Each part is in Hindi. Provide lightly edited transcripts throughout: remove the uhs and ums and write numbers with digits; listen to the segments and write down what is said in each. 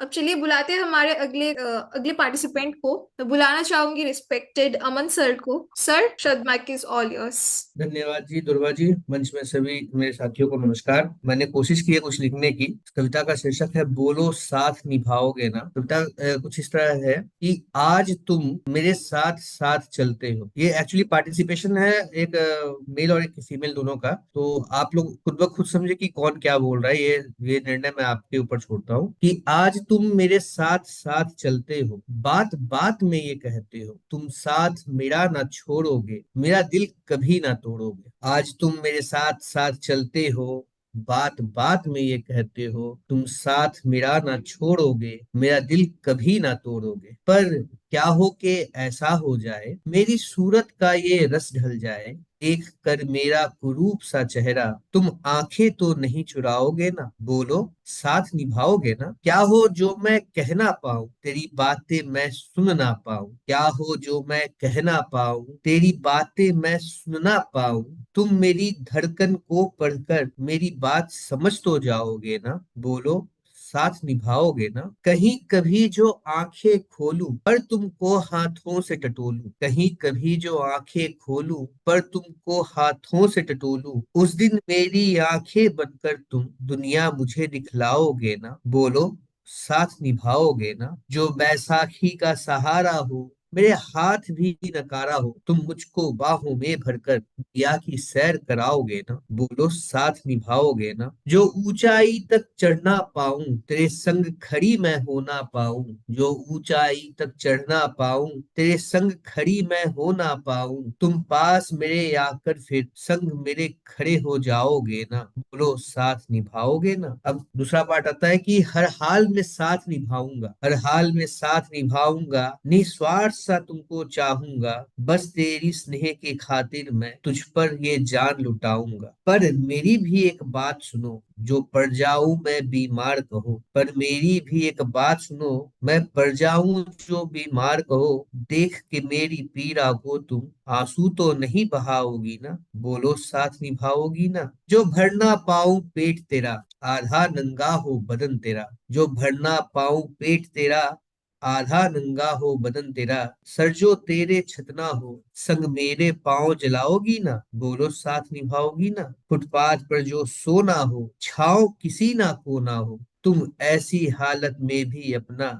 अब चलिए बुलाते हैं हमारे अगले पार्टिसिपेंट को। मैं बुलाना चाहूंगी रिस्पेक्टेड अमन सर को। Sir, the mic is all yours. धन्यवाद जी दुर्गा जी। मंच में सभी मेरे साथियों को नमस्कार। मैंने कोशिश की है कुछ लिखने की। कविता का शीर्षक है बोलो साथ निभाओगे ना। कविता कुछ इस तरह है कि आज तुम मेरे साथ साथ चलते हो। ये एक्चुअली पार्टिसिपेशन है एक मेल और एक फीमेल दोनों का। तो आप लोग खुद ब खुद समझे कि कौन क्या बोल रहा है। ये निर्णय मैं आपके ऊपर छोड़ता हूँ कि आज तुम मेरे साथ साथ चलते हो, बात बात में ये कहते हो तुम साथ मेरा ना छोड़ोगे, मेरा दिल कभी ना तोड़ोगे। आज तुम मेरे साथ साथ चलते हो, बात बात में ये कहते हो तुम साथ मेरा ना छोड़ोगे, मेरा दिल कभी ना तोड़ोगे। पर क्या हो के ऐसा हो जाए, मेरी सूरत का ये रस ढल जाए, देख कर मेरा कुरूप सा चेहरा तुम आंखें तो नहीं चुराओगे ना। बोलो साथ निभाओगे ना। क्या हो जो मैं कह ना पाऊं, तेरी बातें मैं सुन ना पाऊं। क्या हो जो मैं कह ना पाऊं, तेरी बातें मैं सुन ना पाऊं। तुम मेरी धड़कन को पढ़कर मेरी बात समझ तो जाओगे ना। बोलो साथ निभाओगे ना। कहीं कभी जो आंखें खोलूं पर तुमको हाथों से टटोलूं, कहीं कभी जो आंखें खोलूं पर तुमको हाथों से टटोलूं, उस दिन मेरी आंखें बनकर तुम दुनिया मुझे दिखलाओगे ना। बोलो साथ निभाओगे ना। जो बैसाखी का सहारा हो, मेरे हाथ भी नकारा हो, तुम मुझको बाहों में भरकर दिया की सैर कराओगे ना। बोलो साथ निभाओगे ना। जो ऊंचाई तक चढ़ना पाऊं, तेरे संग खड़ी मैं हो ना पाऊं। जो ऊंचाई तक चढ़ना पाऊं, तेरे संग खड़ी मैं हो ना पाऊं, तुम पास मेरे आकर फिर संग मेरे खड़े हो जाओगे ना। बोलो साथ निभाओगे ना। अब दूसरा पार्ट आता है कि हर हाल में साथ निभाऊंगा, हर हाल में साथ निभाऊंगा, निस्वार्थ सा तुमको चाहूंगा, बस तेरी स्नेह की खातिर मैं तुझ पर ये जान लुटाऊंगा। पर मेरी भी एक बात सुनो, जो पड़ जाऊं मैं बीमार कहो। पर मेरी भी एक बात सुनो, मैं पड़ जाऊं जो बीमार कहो, देख के मेरी पीड़ा को तुम आंसू तो नहीं बहाओगी ना। बोलो साथ निभाओगी ना। जो भर ना पाऊं पेट तेरा, आधा नंगा हो बदन तेरा। जो भर ना पाऊं पेट तेरा, आधा नंगा हो बदन तेरा, सर जो तेरे छतना हो, संग मेरे पांव जलाओगी ना। बोलो साथ निभाओगी ना। फुटपाथ पर जो सोना हो, छाँव किसी ना को ना हो, तुम ऐसी हालत में भी अपना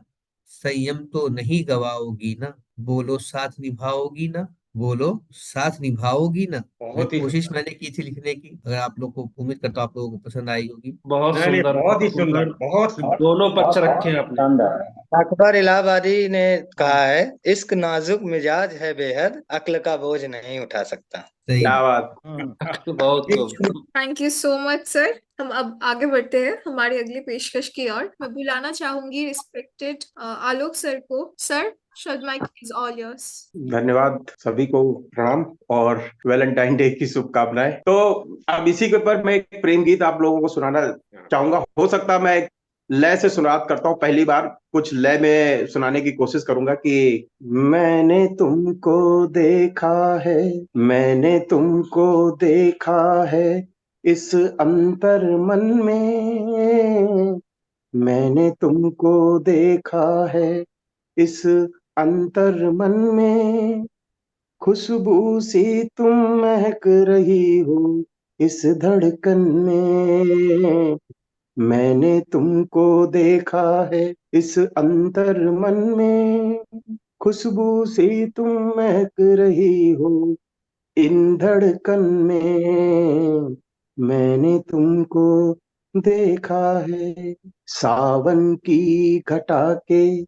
संयम तो नहीं गवाओगी ना। बोलो साथ निभाओगी ना। बोलो साथ निभाओगी ना। ये बहुत ही कोशिश सुंदर। मैंने की थी लिखने की। अगर आप लोग को, उम्मीद करता हूँ आप लोगों को पसंद आई होगी। बहुत नहीं नहीं, सुंदर, बहुत बहुत ही सुंदर, सुंदर। बहुत सुंदर। दोनों पक्ष रखे हैं आपने। शानदार। अकबर इलाहाबादी ने कहा है, इश्क नाजुक मिजाज है बेहद, अक्ल का बोझ नहीं उठा सकता। सही क्या बात। बात। बहुत एक खूब। Thank you so much sir. हम अब आगे बढ़ते हैं हमारी अगली पेशकश की ओर। मैं बुलाना चाहूंगी रिस्पेक्टेड आलोक सर को। Sir, the mic is all yours. धन्यवाद, सभी को प्रणाम और वैलेंटाइन डे की शुभकामनाएं। तो अब इसी के ऊपर मैं एक प्रेम गीत आप लोगों को सुनाना चाहूंगा। हो सकता है मैं एक लय से शुरुआत करता हूँ, पहली बार कुछ लय में सुनाने की कोशिश करूंगा कि मैंने तुमको देखा है, मैंने तुमको देखा है, इस अंतर मन में, मैंने तुमको देखा है, इस अंतर मन में, खुशबू सी तुम महक रही हो इस धड़कन में, मैंने तुमको देखा है इस अंतर मन में, खुशबू सी तुम महक रही हो इन धड़कन में, मैंने तुमको देखा है। सावन की घटा के,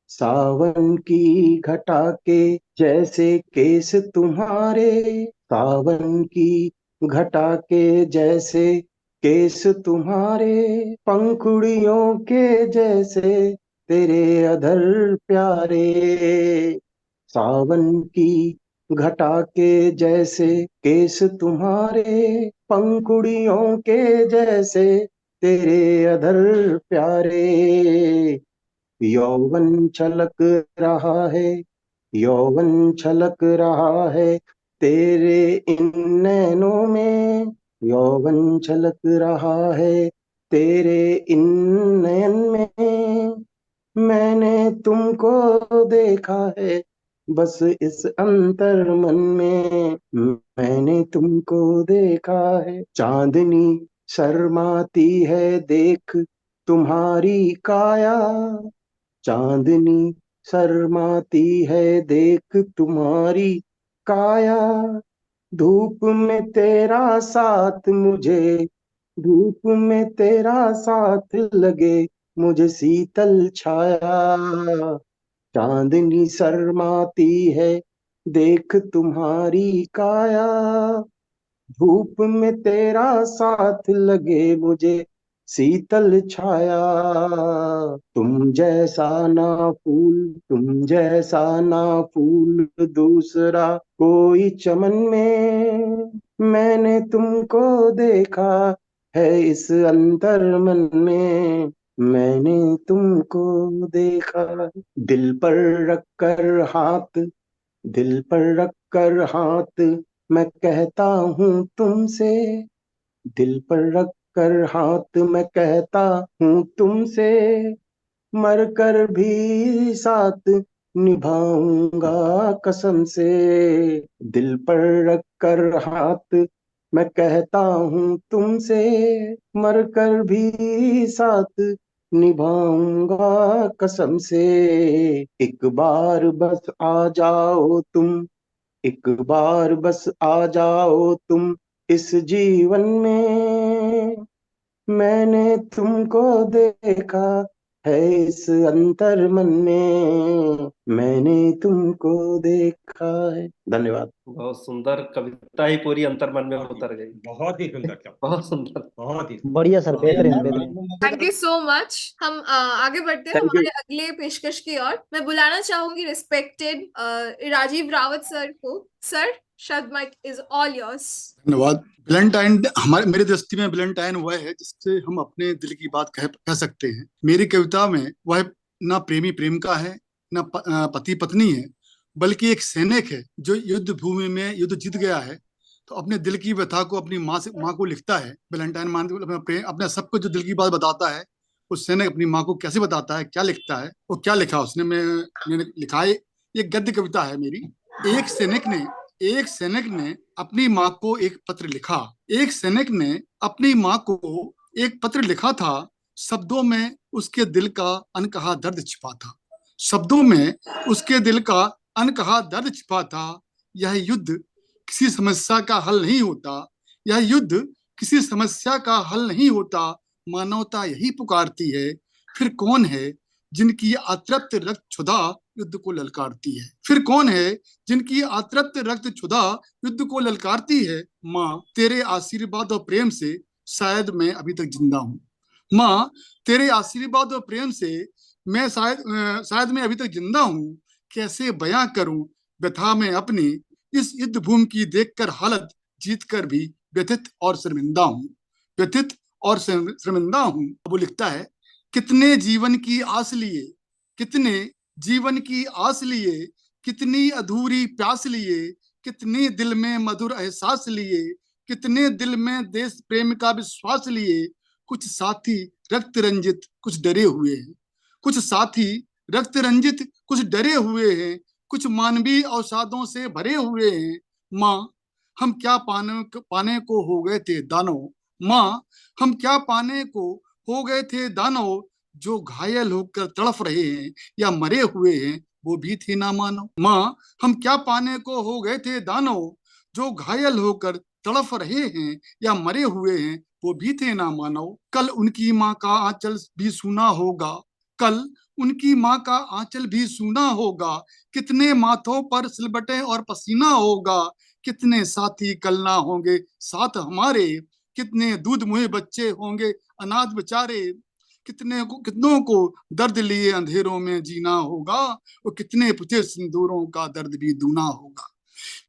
सावन की घटा के जैसे केस तुम्हारे, सावन की घटा के जैसे केस तुम्हारे, पंखुड़ियों के जैसे तेरे अधर प्यारे, सावन की घटा के जैसे केस तुम्हारे, पंखुड़ियों के जैसे तेरे अधर प्यारे, यौवन छलक रहा है, यौवन छलक रहा है तेरे इन नैनों में, यौवन छलक रहा है तेरे इन नयन में, मैंने तुमको देखा है बस इस अंतर मन में, मैंने तुमको देखा है। चांदनी शर्माती है देख तुम्हारी काया, चांदनी शर्माती है देख तुम्हारी काया। धूप में तेरा साथ मुझे, धूप में तेरा साथ लगे मुझे शीतल छाया। चांदनी शर्माती है देख तुम्हारी काया, धूप में तेरा साथ लगे मुझे शीतल छाया। तुम जैसा ना फूल, तुम जैसा ना फूल दूसरा कोई चमन में, मैंने तुमको देखा है इस अंतर मन में, मैंने तुमको देखा। दिल पर रख कर हाथ, दिल पर रख कर हाथ मैं कहता हूँ तुमसे, दिल पर रख कर हाथ मैं कहता हूँ तुमसे, मर कर भी साथ निभाऊंगा कसम से। दिल पर रख कर हाथ मैं कहता हूँ तुमसे, मर कर भी साथ निभाऊंगा कसम से। एक बार बस आ जाओ तुम, एक बार बस आ जाओ तुम इस जीवन में, मैंने तुमको देखा है इस अंतर मन में, मैंने तुमको देखा है। धन्यवाद। बहुत सुंदर कविता ही पूरी अंतर्मन में बहुत ही उतर गई। बहुत ही सुंदर था, बहुत सुंदर। बहुत ही बढ़िया सर, बेहतरीन बेहतरीन। Thank you so much. हम आगे बढ़ते हैं थैंक यू। हमारे अगले पेशकश की ओर। मैं बुलाना चाहूंगी रिस्पेक्टेड राजीव रावत सर को। सर, शब्द माइक इज ऑल योर्स। धन्यवाद। वैलेंटाइन हमारे मेरे दृष्टि में वैलेंटाइन वह है जिससे हम अपने दिल की बात कह सकते हैं। मेरी कविता में वह ना प्रेमी प्रेम का है, ना पति पत्नी है, बल्कि एक सैनिक है जो युद्ध भूमि में युद्ध जीत गया है, तो अपने दिल की व्यथा को अपनी माँ को लिखता है। वैलेंटाइन मान अपने सबको जो दिल की बात बताता है, उस सैनिक अपनी माँ को कैसे बताता है, क्या लिखता है, वो क्या लिखा उसने, मैंने लिखा है। ये गद्य कविता है मेरी। एक सैनिक ने एक सैनिक ने अपनी माँ को एक पत्र लिखा। एक सैनिक ने अपनी माँ को एक पत्र लिखा था। शब्दों में उसके दिल का अनकहा दर्द छिपा था। शब्दों में उसके दिल का अनकहा दर्द छिपा था। यह युद्ध किसी समस्या का हल नहीं होता। यह युद्ध किसी समस्या का हल नहीं होता। मानवता यही पुकारती है। फिर कौन है जिनकी अतृप्त रक्त क्षुधा युद्ध को ललकारती है। फिर कौन है जिनकी अतृप्त रक्त क्षुधा युद्ध को ललकारती है। माँ, तेरे आशीर्वाद और प्रेम से शायद मैं अभी तक जिंदा हूँ। माँ, तेरे आशीर्वाद और प्रेम से मैं शायद मैं अभी तक जिंदा हूँ। कैसे बयां करूं व्यथा में अपनी, इस युद्ध भूमि की देखकर हालत जीत कर भी व्यथित और शर्मिंदा हूँ। व्यथित और शर्मिंदा हूँ। वो लिखता है, कितने जीवन की आस लिए, कितने जीवन की आस लिए, कितनी अधूरी प्यास लिए, कितने दिल में मधुर एहसास लिए, कितने दिल में देश प्रेम का विश्वास लिए। कुछ साथी रक्त रंजित कुछ डरे हुए हैं। कुछ साथी रक्त रंजित कुछ डरे हुए हैं। कुछ मानवीय अवसादों से भरे हुए हैं। माँ, हम क्या पाने को हो गए थे दानव। माँ, हम क्या पाने को हो गए थे दानव। जो घायल होकर तड़फ रहे हैं या मरे हुए हैं, वो भी थे ना मानव। माँ, हम क्या पाने को हो गए थे दानव। जो घायल होकर तड़फ रहे हैं या मरे हुए हैं, वो भी थे ना मानव। कल उनकी माँ का आंचल भी सूना होगा। कल उनकी माँ का आंचल भी सूना होगा। कितने माथों पर सिलबटे और पसीना होगा। कितने साथी कल ना होंगे साथ हमारे। कितने दूध मुहे बच्चे होंगे अनाथ बेचारे। कितनों को दर्द लिए अंधेरों में जीना होगा। और कितने पुते सिंदूरों का दर्द भी दूना होगा।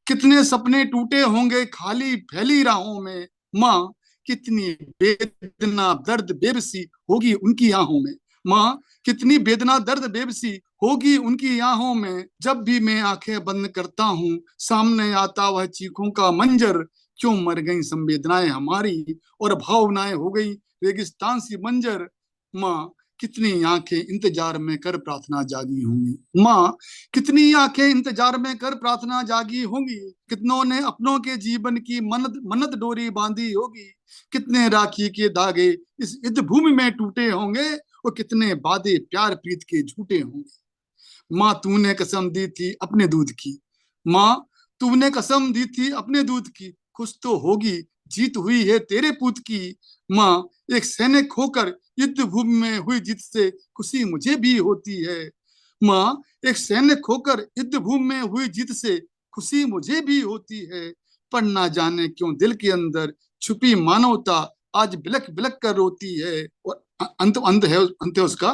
कितने सपने टूटे होंगे खाली फैली राहों में। माँ, कितनी वेदना दर्द बेबसी होगी उनकी आहों में। माँ, कितनी वेदना दर्द बेबसी होगी उनकी आहों में। जब भी मैं आंखें बंद करता हूँ, सामने आता वह चीखों का मंजर। क्यों मर गई संवेदनाएं हमारी और भावनाएं हो गई रेगिस्तान सी बंजर। माँ, कितनी आंखें इंतजार में कर प्रार्थना जागी होंगी। माँ, कितनी आंखें इंतजार में कर प्रार्थना जागी होंगी। कितनों ने अपनों के जीवन की मन्नत मन्नत डोरी बांधी होगी। कितने राखी के धागे इस युद्ध भूमि में टूटे होंगे और कितने वादे प्यार प्रीत के झूठे होंगे। माँ, तूने कसम दी थी अपने दूध की। माँ, तूने कसम दी थी अपने दूध की, कुछ तो होगी, जीत हुई है तेरे पूत की। माँ, एक सैनिक होकर युद्ध भूमि में हुई जीत से खुशी मुझे भी होती है। माँ, एक सैनिक होकर युद्ध भूमि में हुई जीत से खुशी मुझे भी होती है। पर ना जाने क्यों दिल के अंदर छुपी मानवता आज बिलख बिलख कर रोती है। और अंत है उसका,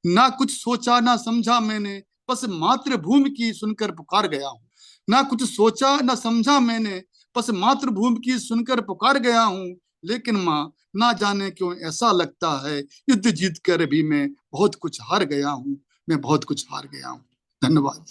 ना कुछ सोचा ना समझा मैंने, बस मातृभूमि की सुनकर पुकार गया हूँ। ना कुछ सोचा ना समझा मैंने, बस मातृभूमि की सुनकर पुकार गया हूँ। लेकिन माँ, ना जाने क्यों ऐसा लगता है युद्ध जीत कर भी मैं बहुत कुछ हार गया हूँ। मैं बहुत कुछ हार गया हूँ। धन्यवाद।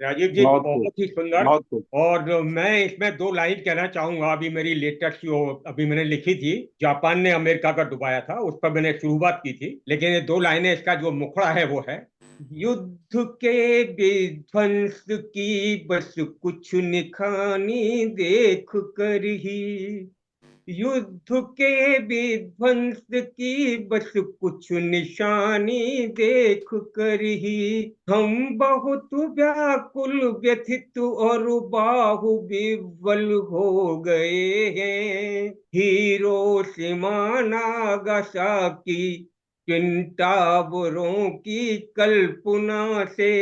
राजीव जी, बहुत खूब, बहुत ही सुंदर। बहुत खूब। और मैं इसमें दो लाइन कहना चाहूंगा। अभी मेरी लेटेस्ट जो अभी मैंने लिखी थी, जापान ने अमेरिका का डुबाया था, उस पर मैंने शुरुआत की थी, लेकिन ये दो लाइनें, इसका जो मुखड़ा है वो है, युद्ध के विध्वंस की बस कुछ निशानी देख कर ही, युद्ध के विध्वंस की बस कुछ निशानी देख कर ही, हम बहुत व्याकुल व्यथित और बाहुविह्वल हो गए हैं। हिरोशिमा नागासाकी ट्विन टावरों की कल्पना से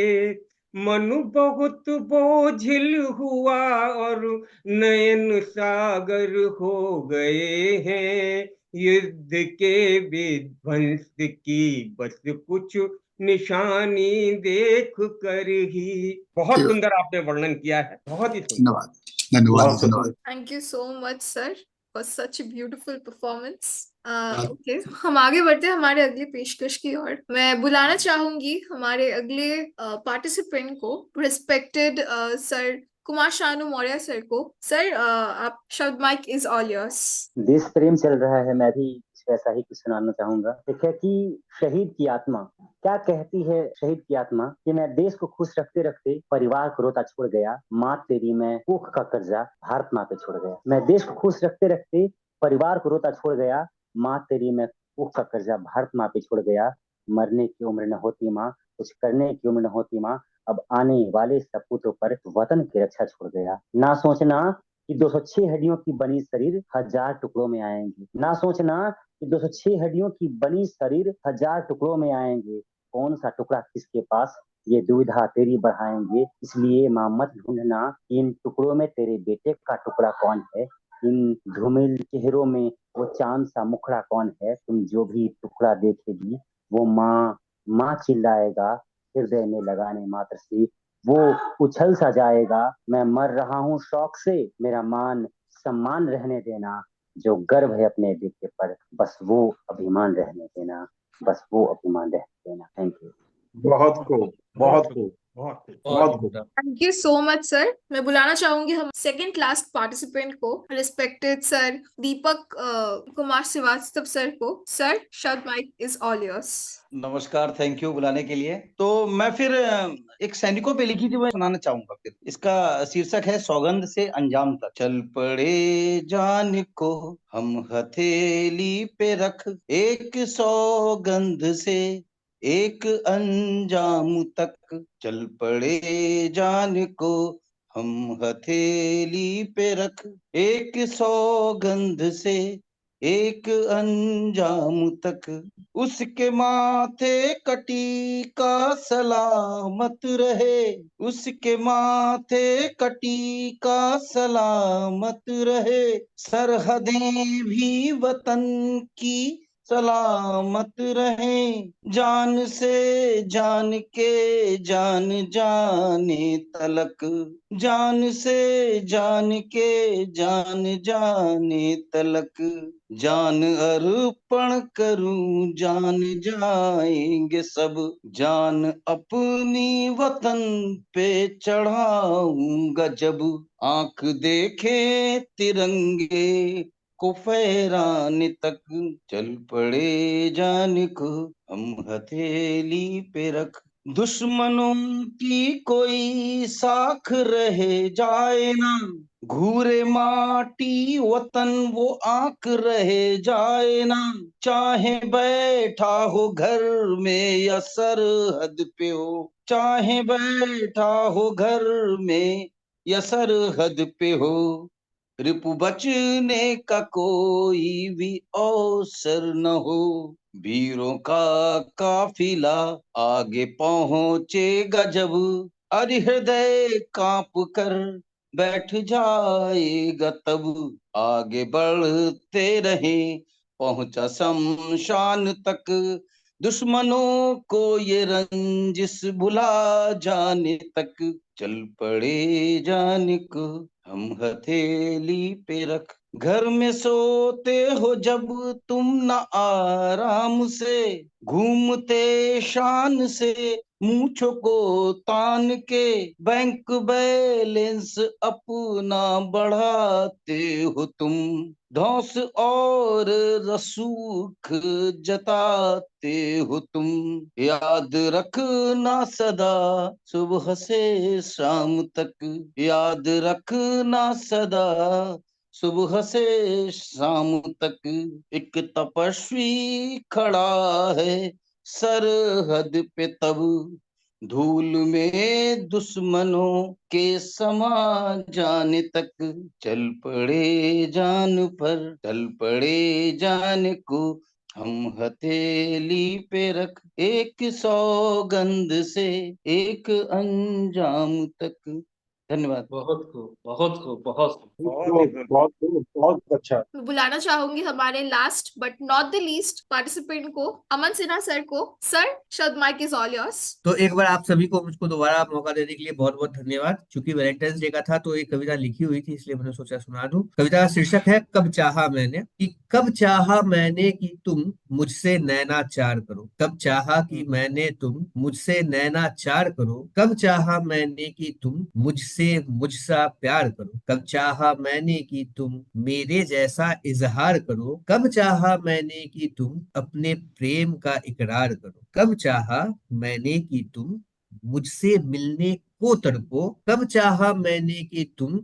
मन बहुत बोझिल हुआ और नयन सागर हो गए हैं। युद्ध के विध्वंस की बस कुछ निशानी देख कर ही। बहुत सुंदर आपने वर्णन किया है, बहुत ही सुंदर। धन्यवाद, धन्यवाद, बहुत धन्यवाद। खूब। Thank you so much sir for such beautiful performance. Okay, हम आगे बढ़ते हैं हमारे अगली पेशकश की ओर। मैं बुलाना चाहूंगी हमारे अगले पार्टिसिपेंट को, respected sir Kumar Shanu Maurya sir को। सर, आप शब्द माइक इज ऑल योर्स। देश प्रेम चल रहा है, मैं भी ऐसा ही कुछ सुनाना चाहूंगा। देखिए कि शहीद की आत्मा क्या कहती है। शहीद की आत्मा कि मैं देश को खुश रखते रखते परिवार को रोता छोड़ गया, माँ तेरी मैं कोख का कर्जा भारत माँ पे छोड़ गया। मैं देश को खुश रखते रखते परिवार को रोता छोड़ गया, माँ तेरी मैं कोख का कर्जा भारत माँ पे छोड़ गया। मरने की उम्र न होती माँ, कुछ करने की उम्र न होती माँ, अब आने वाले सपूतों पर वतन की रक्षा छोड़ गया। ना सोचना कि 206 हड्डियों की बनी शरीर 1000 टुकड़ों में आएंगे। ना सोचना कि 206 हड्डियों की बनी शरीर 1000 टुकड़ों में आएंगे। कौन सा टुकड़ा किसके पास, ये दुविधा तेरी बढ़ाएंगे। इसलिए माँ मत ढूंढना इन टुकड़ों में तेरे बेटे का टुकड़ा कौन है। इन धूमिल चेहरों में वो चांद सा मुखड़ा कौन है। तुम जो भी टुकड़ा देखेगी वो माँ माँ चिल्लाएगा, हृदय में लगाने मात्र से वो उछल सा जाएगा। मैं मर रहा हूँ शौक से, मेरा मान सम्मान रहने देना। जो गर्व है अपने बेटे पर, बस वो अभिमान रहने देना, बस वो अभिमान रहने देना। Thank you. बहुत खूब, बहुत खूब, बहुत खूब। बहुत खूब। Thank you so much sir. मैं बुलाना चाहूंगी हम सेकंड क्लास पार्टिसिपेंट को, respected sir Deepak Kumar Srivastava sir को। सर, शब्द माइक इज ऑल योर्स। नमस्कार, थैंक यू बुलाने के लिए। तो मैं फिर एक सैनिकों पे लिखी थी वो सुनाना चाहूंगा। फिर इसका शीर्षक है सौगंध से अंजाम तक। चल पड़े जान को हम हथेली पे रख, एक सौगंध से एक अंजाम तक। चल पड़े जान को हम हथेली पे रख, एक सौगंध से एक अंजाम तक। उसके माथे कटी का सलामत रहे, उसके माथे कटी का सलामत रहे। सरहदें भी वतन की सलामत रहें। जान से जान के जान जाने तलक, जान से जान के जान जाने तलक। जान अर्पण करूं जान जाएंगे सब, जान अपनी वतन पे चढ़ाऊंगा जब। आंख देखे तिरंगे को फहराने तक, चल पड़े जान को हम हथेली पे रख। दुश्मनों की कोई साख रह जाए ना, घूरे माटी वतन वो आंक रह जाए ना, चाहे बैठा हो घर में या सरहद पे हो, चाहे बैठा हो घर में या सरहद पे हो, रिपु बचने का कोई भी अवसर न हो। वीरों का काफिला आगे पहुंचेगा जब, अरे हृदय कांप कर बैठ जाएगा तब, आगे बढ़ते रहे पहुंचा शमशान तक, दुश्मनों को ये रंजिश भुला जाने तक, चल पड़े जान को हम हथेली पे रख। घर में सोते हो जब तुम न आराम से, घूमते शान से मूंछों को तान के, बैंक बैलेंस अपना बढ़ाते हो तुम, धौंस और रसूख जताते हो तुम। याद रखना सदा सुबह से शाम तक, याद रखना सदा सुबह से शाम तक, एक तपस्वी खड़ा है सरहद पे तब, धूल में दुश्मनों के समा जाने तक, चल पड़े जान पर, चल पड़े जान को हम हथेली पे रख, एक सौगंध से एक अंजाम तक। धन्यवाद। बहुत खूब, बहुत खूब, बहुत खूब। बहुत अच्छा। मैं बुलाना चाहूंगी हमारे last but not the least participant को, अमन सिन्हा सर को। सर, शब्द माइक इज ऑल योर्स। तो एक बार आप सभी को मुझको दोबारा मौका देने के लिए बहुत बहुत धन्यवाद। चूंकि वैलेंटाइंस डे का था तो एक कविता लिखी हुई थी, इसलिए मैंने सोचा सुना दूं। कविता का शीर्षक है कब चाहा मैंने, कि कब चाहा मैंने कि तुम मुझसे नैना चार करो, कब चाहा कि मैंने तुम मुझसे नैना चार करो, कब चाहा मैंने कि तुम मुझसे मुझसा प्यार करो, कब चाहा मैंने कि तुम मेरे जैसा इजहार करो, कब चाहा मैंने कि तुम अपने प्रेम का इकरार करो, कब चाहा मैंने कि तुम मुझसे मिलने को तड़पो, कब चाहा मैंने कि तुम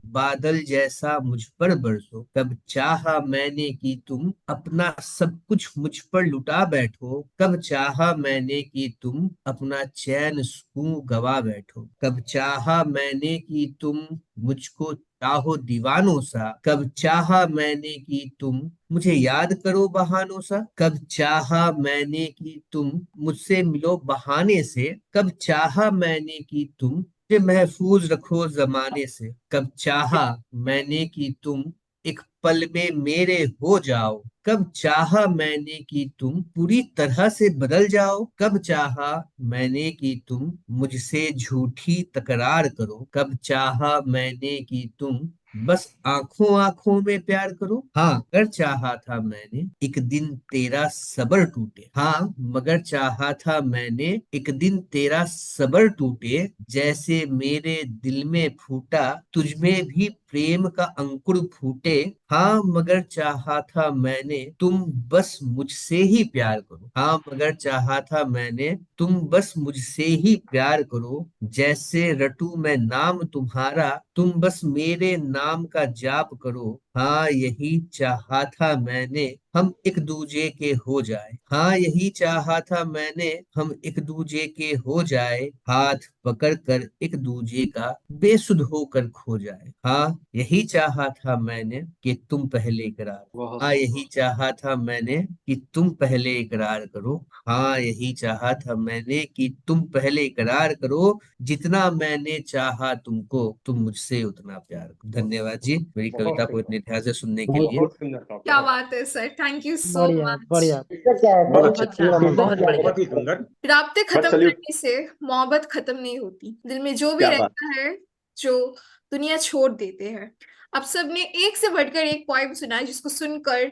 बादल जैसा मुझ पर बरसो, कब चाहा मैंने कि तुम अपना सब कुछ मुझ पर लुटा बैठो, कब चाहा मैंने कि तुम अपना चैन सुकून गवा बैठो, कब चाहा मैंने कि तुम मुझको चाहो दीवानों सा, कब चाहा मैंने कि तुम मुझे याद करो बहानों सा, कब चाहा मैंने कि तुम मुझसे मिलो बहाने से, कब चाहा मैंने कि तुम मुझे महफूज रखो जमाने से, कब चाहा मैंने कि तुम एक पल में मेरे हो जाओ, कब चाहा मैंने कि तुम पूरी तरह से बदल जाओ, कब चाहा मैंने कि तुम मुझसे झूठी तकरार करो, कब चाहा मैंने कि तुम बस आंखों आंखों में प्यार करो। हाँ कर चाहा था मैंने एक दिन तेरा सबर टूटे, हाँ मगर चाहा था मैंने एक दिन तेरा सबर टूटे, जैसे मेरे दिल में फूटा तुझ में भी प्रेम का अंकुर फूटे, हाँ मगर चाहा था मैंने तुम बस मुझसे ही प्यार करो, हाँ मगर चाहा था मैंने तुम बस मुझसे ही प्यार करो, जैसे रटू मैं नाम तुम्हारा तुम बस मेरे नाम का जाप करो, हाँ यही चाहा था मैंने हम एक दूजे के हो जाए, हाँ यही चाहा था मैंने हम एक दूजे के हो जाए, हाथ पकड़ कर एक दूजे का बेसुध होकर खो जाए, हाँ यही चाहा था मैंने कि तुम पहले इकरार, बहुत हाँ यही चाहा था मैंने कि तुम पहले इकरार करो, हाँ यही चाहा था मैंने कि तुम पहले इकरार करो, जितना मैंने चाहा तुमको तुम मुझसे उतना प्यार करो। धन्यवाद जी मेरी कविता को इतने ध्यान से सुनने के लिए। बहुत सुंदर था, क्या बहुत बात है सर, थैंक यू सो बढ़िया मच। बढ़िया। इसका क्या है बहुत सर? अच्छा, बहुत बहुत बढ़िया। बहुत ही सुंदर। राब्ते खत्म बस सल्यूट। करने से मोहब्बत खत्म नहीं होती, दिल में जो भी क्या बात। रहता है जो दुनिया छोड़ देते हैं। आप सबने एक से बढ़कर एक पॉइंट सुना जिसको सुनकर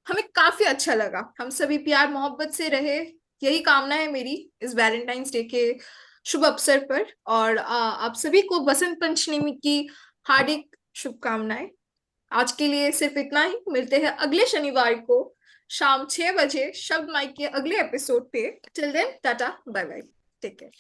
हमें काफी अच्छा लगा। हम सभी प्यार मोहब्बत से रहे, यही कामना है मेरी इस वैलेंटाइंस डे के शुभ अवसर पर। और आप सभी को बसंत पंचमी की हार्दिक शुभकामनाएं। आज के लिए सिर्फ इतना ही। मिलते हैं अगले शनिवार को शाम 6 बजे शब्द माइक के अगले एपिसोड पे। Till then tata bye bye, take care.